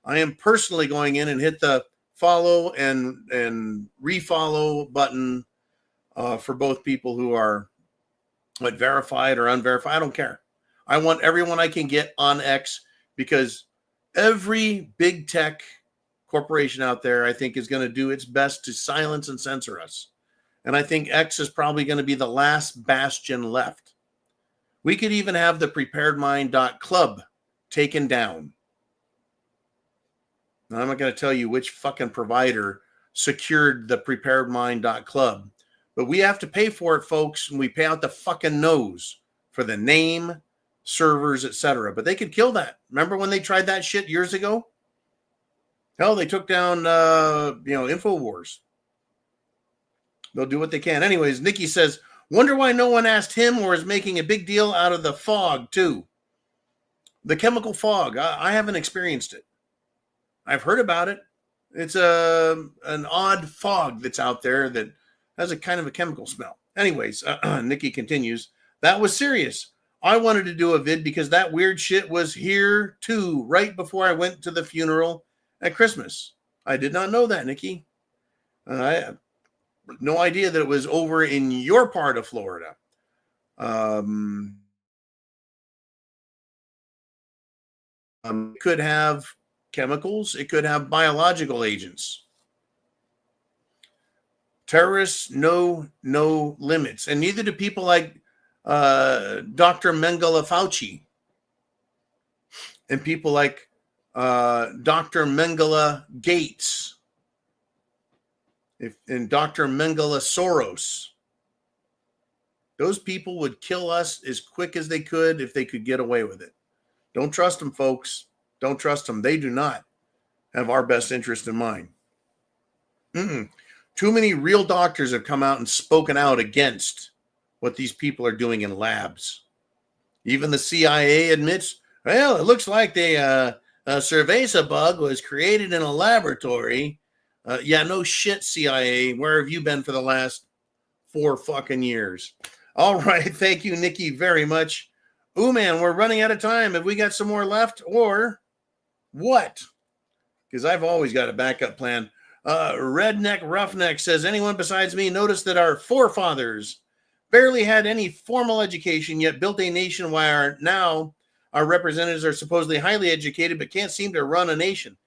I am personally going in and hit the follow and refollow button for both people who are verified or unverified. I don't care. I want everyone I can get on X, because every big tech corporation out there, I think, is going to do its best to silence and censor us. And I think X is probably going to be the last bastion left. We could even have the preparedmind.club taken down. Now, I'm not going to tell you which fucking provider secured the preparedmind.club, but we have to pay for it, folks, and we pay out the fucking nose for the name, servers, etc. But they could kill that. Remember when they tried that shit years ago? Hell, they took down, InfoWars. They'll do what they can. Anyways, Nikki says, wonder why no one asked him or is making a big deal out of the fog, too. The chemical fog. I haven't experienced it. I've heard about it. It's an odd fog that's out there that has a kind of a chemical smell. Anyways, Nikki continues. That was serious. I wanted to do a vid because that weird shit was here, too, right before I went to the funeral at Christmas. I did not know that, Nikki. I no idea that it was over in your part of Florida. It could have chemicals. It could have biological agents. Terrorists know no limits, and neither do people like Dr. Mengele Fauci and people like Dr. Mengele Gates. And Dr. Mengele Soros, those people would kill us as quick as they could if they could get away with it. Don't trust them, folks. Don't trust them. They do not have our best interest in mind. Too many real doctors have come out and spoken out against what these people are doing in labs. Even the CIA admits, well, it looks like the cerveza bug was created in a laboratory. Yeah, no shit, CIA. Where have you been for the last 4 fucking years? All right. Thank you, Nikki, very much. Ooh, man, we're running out of time. Have we got some more left or what? Because I've always got a backup plan. Redneck Roughneck says, anyone besides me noticed that our forefathers barely had any formal education, yet built a nation while now our representatives are supposedly highly educated but can't seem to run a nation.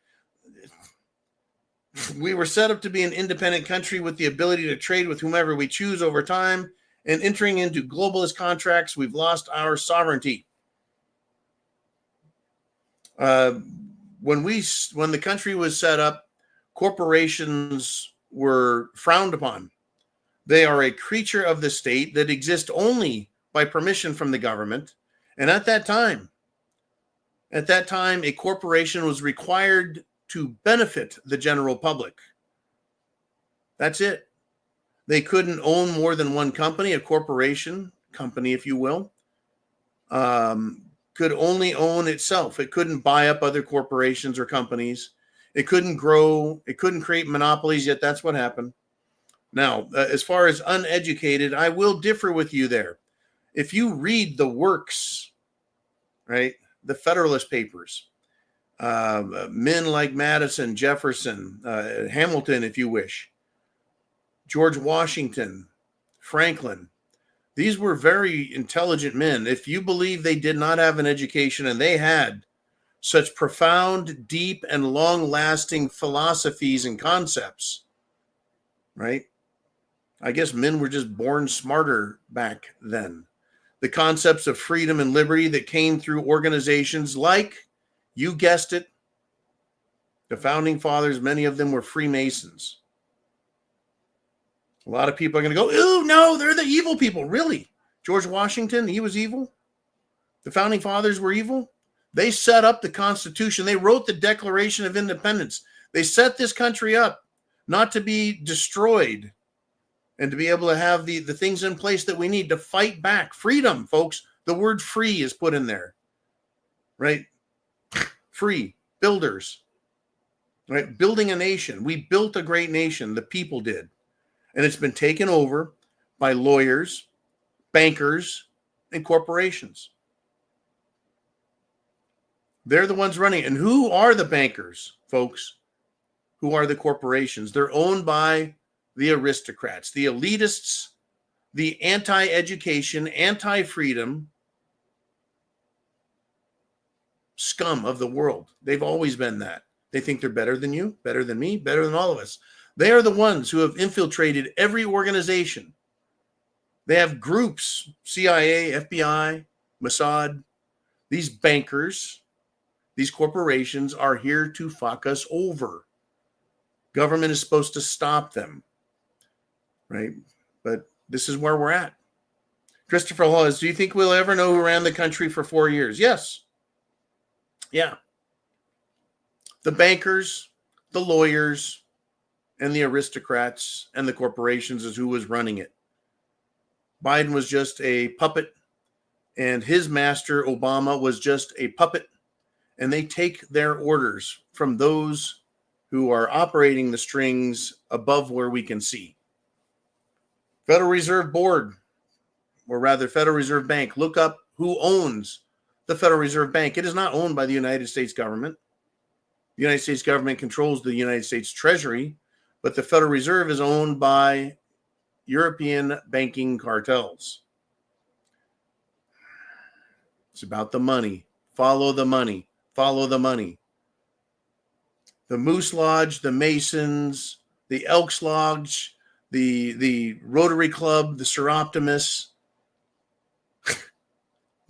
We were set up to be an independent country with the ability to trade with whomever we choose over time, and entering into globalist contracts, we've lost our sovereignty. When the country was set up, corporations were frowned upon. They are a creature of the state that exist only by permission from the government. And at that time, a corporation was required to benefit the general public. That's it. They couldn't own more than one company. A corporation, company, if you will, could only own itself. It couldn't buy up other corporations or companies. It couldn't grow. It couldn't create monopolies, yet that's what happened. Now, as far as uneducated, I will differ with you there. If you read the works, right, the Federalist Papers, men like Madison, Jefferson, Hamilton, if you wish, George Washington, Franklin, these were very intelligent men. If you believe they did not have an education and they had such profound, deep, and long-lasting philosophies and concepts, right? I guess men were just born smarter back then. The concepts of freedom and liberty that came through organizations like, you guessed it, the founding fathers, many of them were Freemasons. A lot of people are going to go, "Ooh, no, they're the evil people." Really? George Washington, he was evil? The founding fathers were evil? They set up the Constitution. They wrote the Declaration of Independence. They set this country up not to be destroyed and to be able to have the things in place that we need to fight back. Freedom, folks. The word free is put in there, right? Free, builders, right? Building a nation. We built a great nation. The people did. And it's been taken over by lawyers, bankers, and corporations. They're the ones running it. And who are the bankers, folks? Who are the corporations? They're owned by the aristocrats, the elitists, the anti-education, anti-freedom scum of the world. They've always been that. They think they're better than you, better than me, better than all of us. They are the ones who have infiltrated every organization. They have groups, CIA, FBI, Mossad. These bankers, these corporations are here to fuck us over. Government is supposed to stop them, right? But this is where we're at. Christopher Hawes, do you think we'll ever know who ran the country for 4 years? Yes. Yeah. The bankers, the lawyers, and the aristocrats and the corporations is who was running it. Biden was just a puppet, and his master, Obama, was just a puppet, and they take their orders from those who are operating the strings above where we can see. Federal Reserve Board, or rather Federal Reserve Bank, look up who owns the Federal Reserve Bank. It is not owned by the United States government. The United States government controls the United States Treasury, but the Federal Reserve is owned by European banking cartels. It's about the money. Follow the money. Follow the money. The Moose Lodge, the Masons, the Elks Lodge, the Rotary Club, the Seroptimists,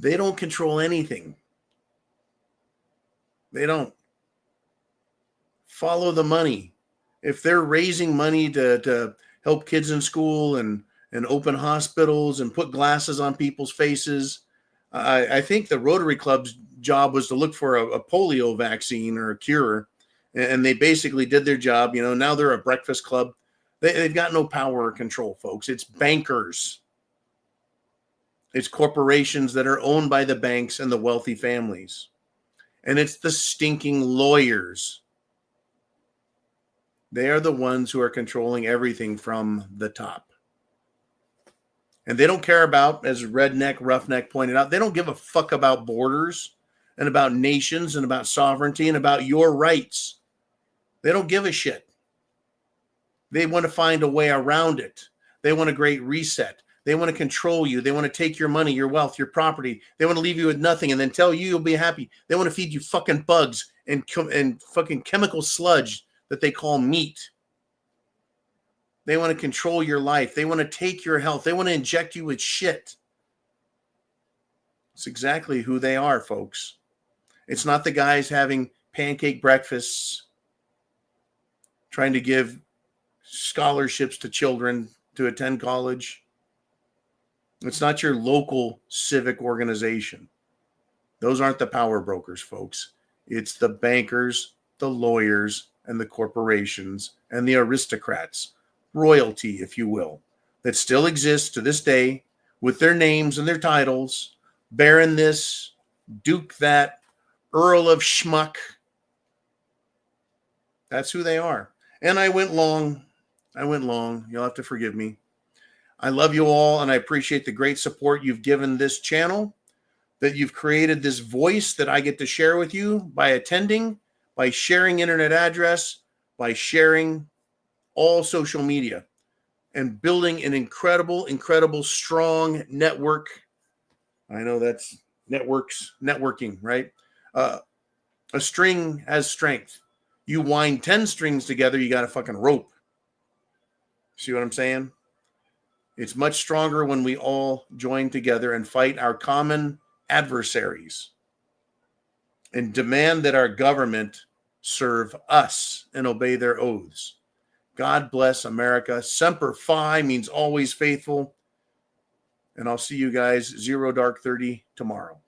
they don't control anything. They don't. Follow the money. If they're raising money to help kids in school and open hospitals and put glasses on people's faces, I think the Rotary Club's job was to look for a polio vaccine or a cure, and they basically did their job. You know, now they're a breakfast club. They've got no power or control, folks. It's bankers. It's corporations that are owned by the banks and the wealthy families. And it's the stinking lawyers. They are the ones who are controlling everything from the top. And they don't care about, as Redneck Roughneck pointed out, they don't give a fuck about borders and about nations and about sovereignty and about your rights. They don't give a shit. They want to find a way around it. They want a great reset. They want to control you. They want to take your money, your wealth, your property. They want to leave you with nothing and then tell you you'll be happy. They want to feed you fucking bugs and fucking chemical sludge that they call meat. They want to control your life. They want to take your health. They want to inject you with shit. It's exactly who they are, folks. It's not the guys having pancake breakfasts, trying to give scholarships to children to attend college. It's not your local civic organization. Those aren't the power brokers, folks. It's the bankers, the lawyers, and the corporations, and the aristocrats, royalty, if you will, that still exists to this day with their names and their titles, Baron this, Duke that, Earl of Schmuck. That's who they are. And I went long. You'll have to forgive me. I love you all, and I appreciate the great support you've given this channel, that you've created this voice that I get to share with you by attending, by sharing internet address, by sharing all social media, and building an incredible, strong network. I know that's networking, right? A string has strength. You wind 10 strings together, you got a fucking rope. See what I'm saying? It's much stronger when we all join together and fight our common adversaries and demand that our government serve us and obey their oaths. God bless America. Semper Fi means always faithful. And I'll see you guys 0 Dark 30 tomorrow.